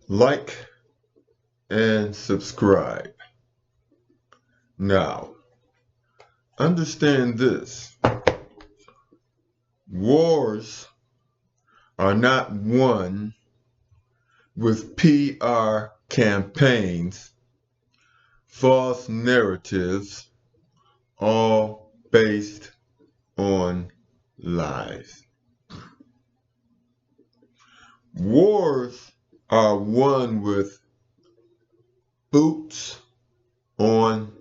Like and subscribe. Now, understand this. Wars are not won with PR campaigns, false narratives, all based on lies. Wars are won with boots on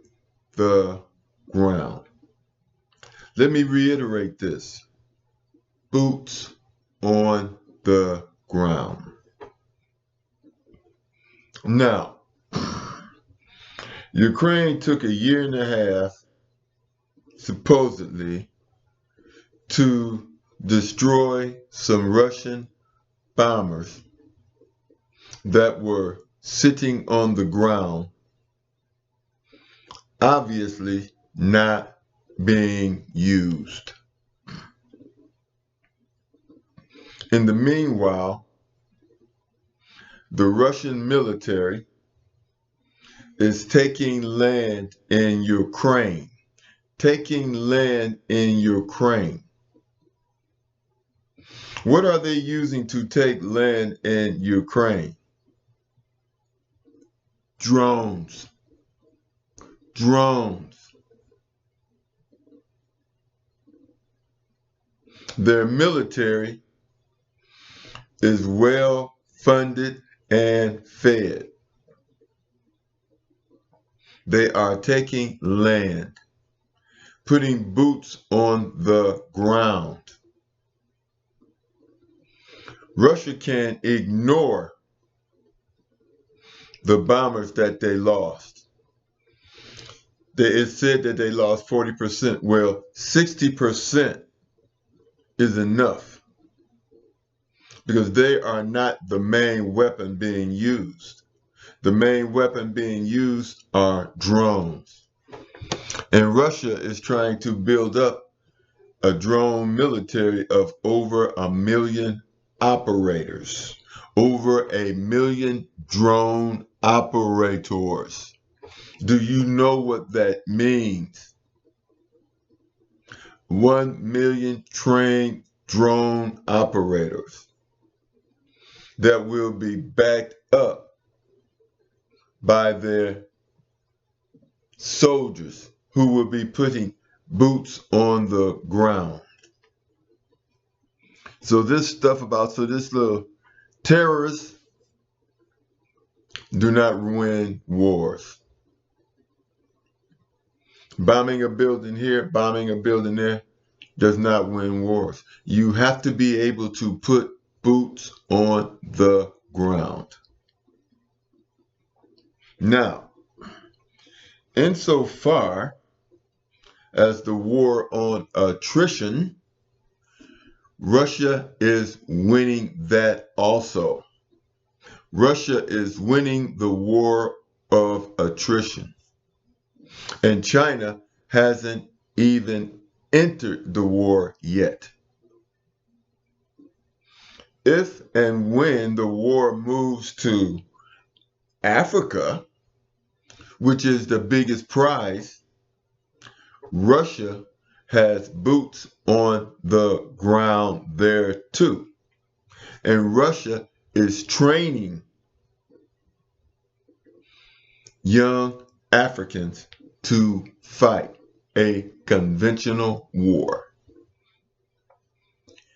the ground. Let me reiterate this. Boots on the ground. Now, Ukraine took a year and a half, supposedly, to destroy some Russian bombers that were sitting on the ground, obviously not being used. In the meanwhile, the Russian military is taking land in Ukraine. What are they using to take land in Ukraine? Drones. Their military is well funded and fed. They are taking land, putting boots on the ground. Russia can ignore the bombers that they lost. It said that they lost 40%. Well, 60% is enough because they are not the main weapon being used. The main weapon being used are drones. And Russia is trying to build up a drone military of over 1 million operators. Over 1 million drone operators. Do you know what that means? 1 million trained drone operators that will be backed up by their soldiers who will be putting boots on the ground. So this little terrorists do not win wars. Bombing a building here, bombing a building there does not win wars. You have to be able to put boots on the ground. Now, insofar as the war on attrition, Russia is winning that also. Russia is winning the war of attrition. And China hasn't even entered the war yet. If and when the war moves to Africa, which is the biggest prize, Russia has boots on the ground there too. And Russia is training young Africans to fight a conventional war.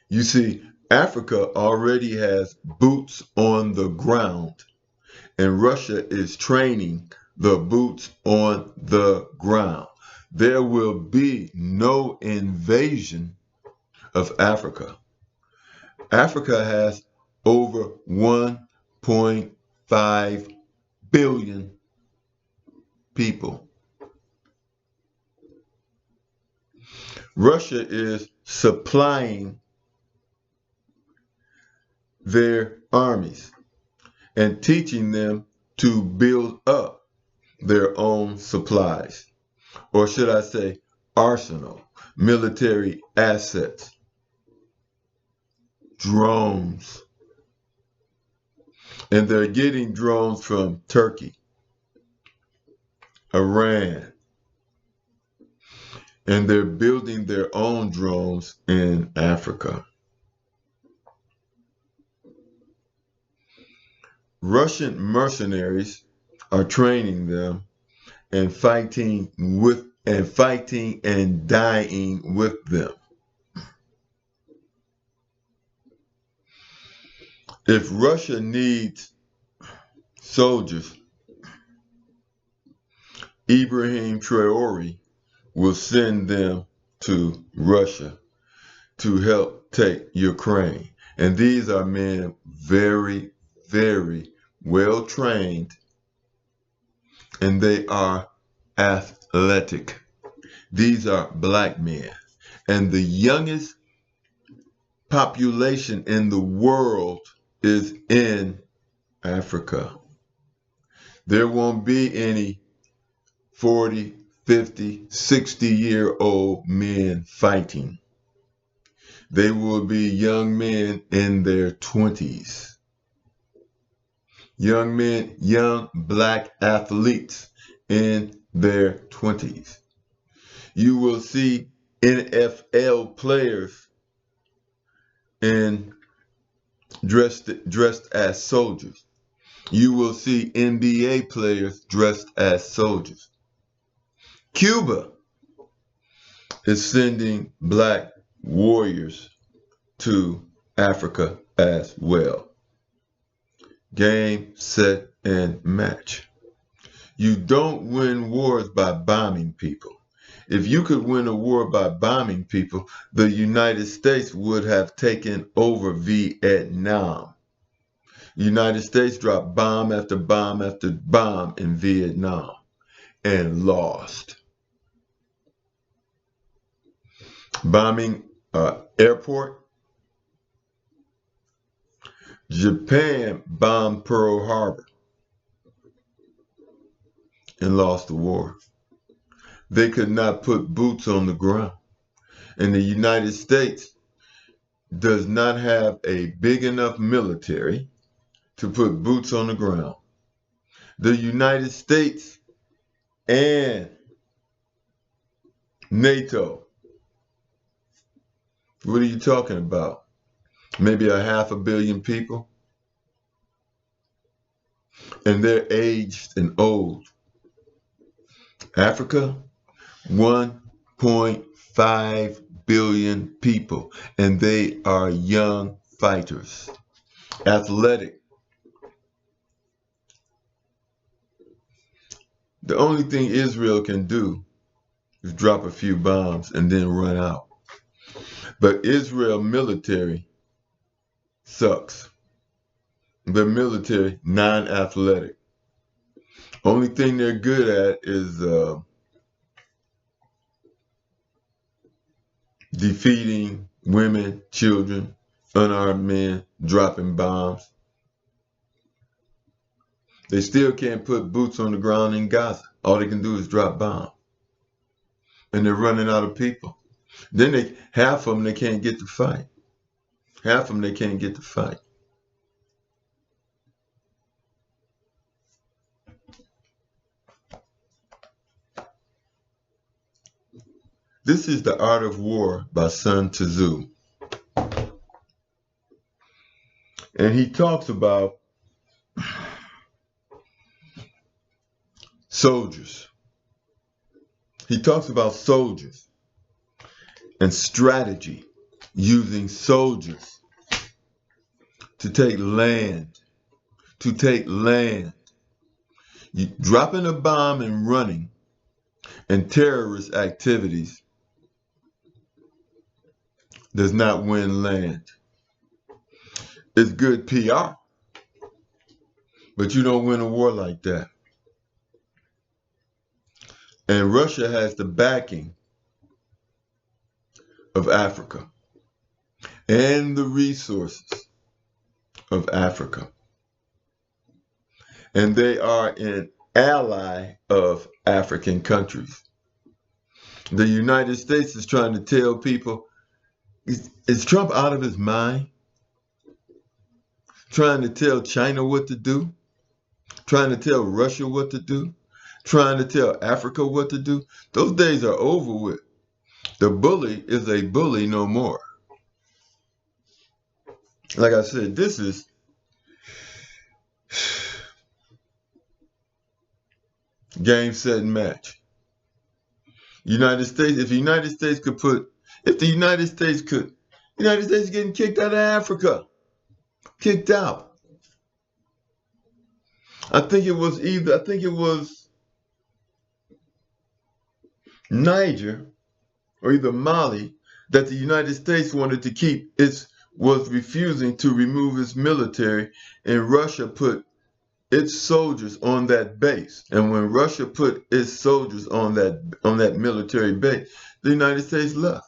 You see, Africa already has boots on the ground, and Russia is training the boots on the ground. There will be no invasion of Africa. Africa has over 1.5 billion people. Russia is supplying their armies and teaching them to build up their own supplies, or should I say arsenal, military assets, drones. And they're getting drones from Turkey, Iran, and they're building their own drones in Africa. Russian mercenaries are training them and fighting and dying with them. If Russia needs soldiers, Ibrahim Traore will send them to Russia to help take Ukraine. And these are men very, very well trained, and they are athletic. These are black men. And the youngest population in the world is in Africa. There won't be any 40, 50, 60-year-old men fighting. They will be young men in their 20s. Young men, young black athletes in their 20s. You will see NFL players dressed as soldiers. You will see NBA players dressed as soldiers. Cuba is sending black warriors to Africa as well. Game, set, and match. You don't win wars by bombing people. If you could win a war by bombing people, the United States would have taken over Vietnam. The United States dropped bomb after bomb after bomb in Vietnam and lost. Bombing airport. Japan bombed Pearl Harbor and lost the war. They could not put boots on the ground. And the United States does not have a big enough military to put boots on the ground. The United States and NATO, what are you talking about? Maybe 500 million people? And they're aged and old. Africa, 1.5 billion people, and they are young fighters, athletic. The only thing Israel can do is drop a few bombs and then run out. But Israel military sucks. The military, non-athletic. Only thing they're good at is defeating women, children, unarmed men, dropping bombs. They still can't put boots on the ground in Gaza. All they can do is drop bombs. And they're running out of people. Then half of them, they can't get to fight. Half of them, they can't get to fight. This is The Art of War by Sun Tzu. And he talks about soldiers. He talks about soldiers and strategy, using soldiers to take land. Dropping a bomb and running and terrorist activities does not win land. It's good PR, but you don't win a war like that. And Russia has the backing of Africa and the resources of Africa. And they are an ally of African countries. The United States is trying to tell people, is Trump out of his mind? trying to tell China what to do, trying to tell Russia what to do, trying to tell Africa what to do. Those days are over with. The bully is a bully no more. Like I said, this is game, set, and match. United States, if the United States could put, if the United States could, the United States is getting kicked out of Africa. Kicked out. I think it was Niger or either Mali that the United States wanted to keep was refusing to remove its military, and Russia put its soldiers on that base. And when Russia put its soldiers on that military base, the United States left.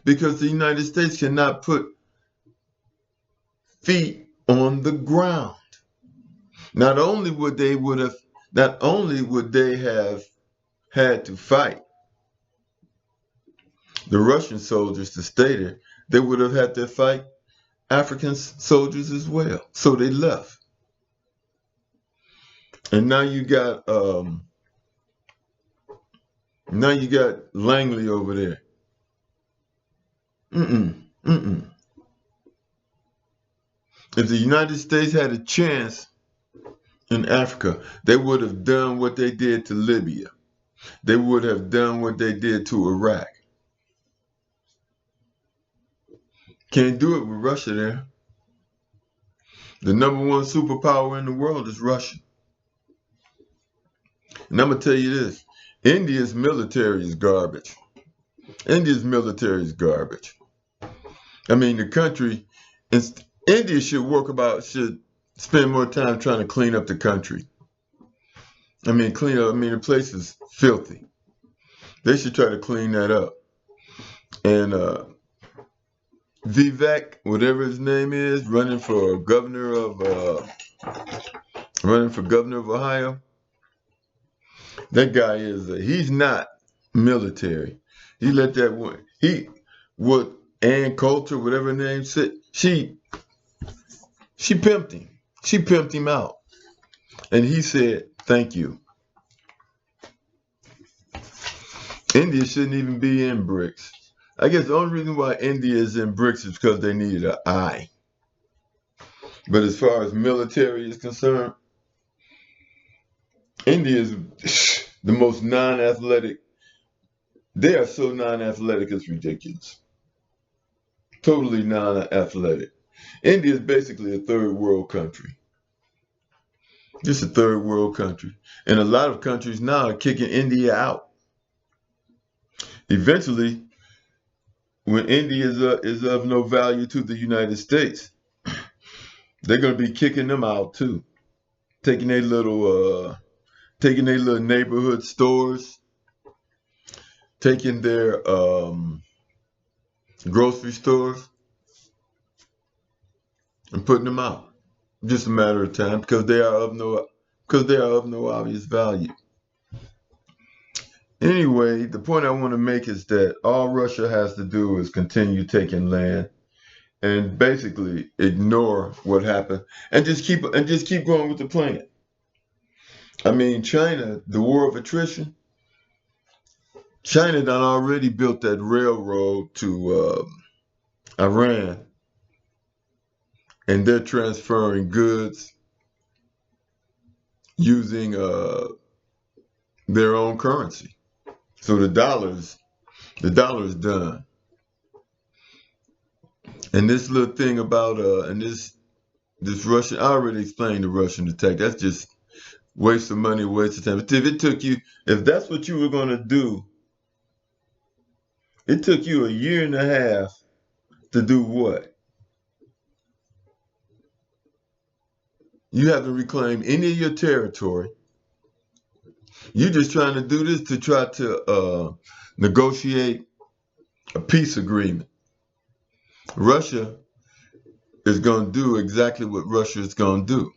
Because the United States cannot put feet on the ground. Not only would they have had to fight the Russian soldiers to stay there, they would have had to fight African soldiers as well. So they left. And now you got Langley over there. If the United States had a chance in Africa, they would have done what they did to Libya. They would have done what they did to Iraq. Can't do it with Russia there. The number one superpower in the world is Russia. And I'm going to tell you this. India's military is garbage. India's military is garbage. I mean, India should spend more time trying to clean up the country. The place is filthy. They should try to clean that up. And Vivek, whatever his name is, running for governor of Ohio. That guy he's not military. He let that one. Ann Coulter, whatever her name said, she pimped him. She pimped him out. And he said, thank you. India shouldn't even be in BRICS. I guess the only reason why India is in BRICS is because they needed an eye. But as far as military is concerned, India is the most non-athletic. They are so non-athletic, it's ridiculous. Totally non-athletic. India is basically a third world country. Just a third world country. And a lot of countries now are kicking India out. Eventually, when India is of no value to the United States, they're going to be kicking them out too. Taking their little neighborhood stores, taking their grocery stores, and putting them out. Just a matter of time because they are of no obvious value. Anyway, the point I want to make is that all Russia has to do is continue taking land and basically ignore what happened and just keep going with the plan. I mean, China, the war of attrition, China done already built that railroad to Iran, and they're transferring goods using their own currency. So the dollar is done. And this little thing about this Russian, I already explained the Russian attack. That's just waste of money, waste of time. If that's what you were gonna do, it took you a year and a half to do what? You haven't reclaimed any of your territory. You're just trying to do this to try to negotiate a peace agreement. Russia is going to do exactly what Russia is going to do.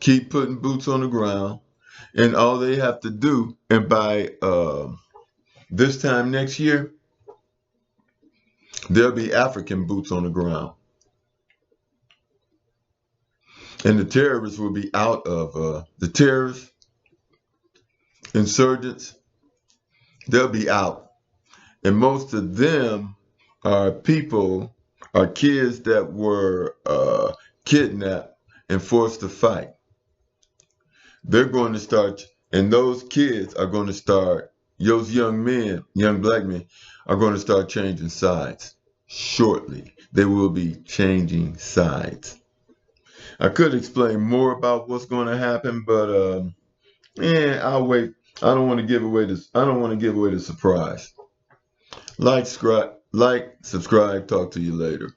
Keep putting boots on the ground, and all they have to do, and by this time next year, there'll be African boots on the ground. And the terrorists will be out of the terrorists, insurgents, they'll be out. And most of them are kids that were kidnapped and forced to fight. They're going to start, and those kids are going to start, those young men, young black men, are going to start changing sides shortly. They will be changing sides. I could explain more about what's going to happen, but I'll wait. I don't want to give away this. I don't want to give away the surprise. Like, subscribe. Talk to you later.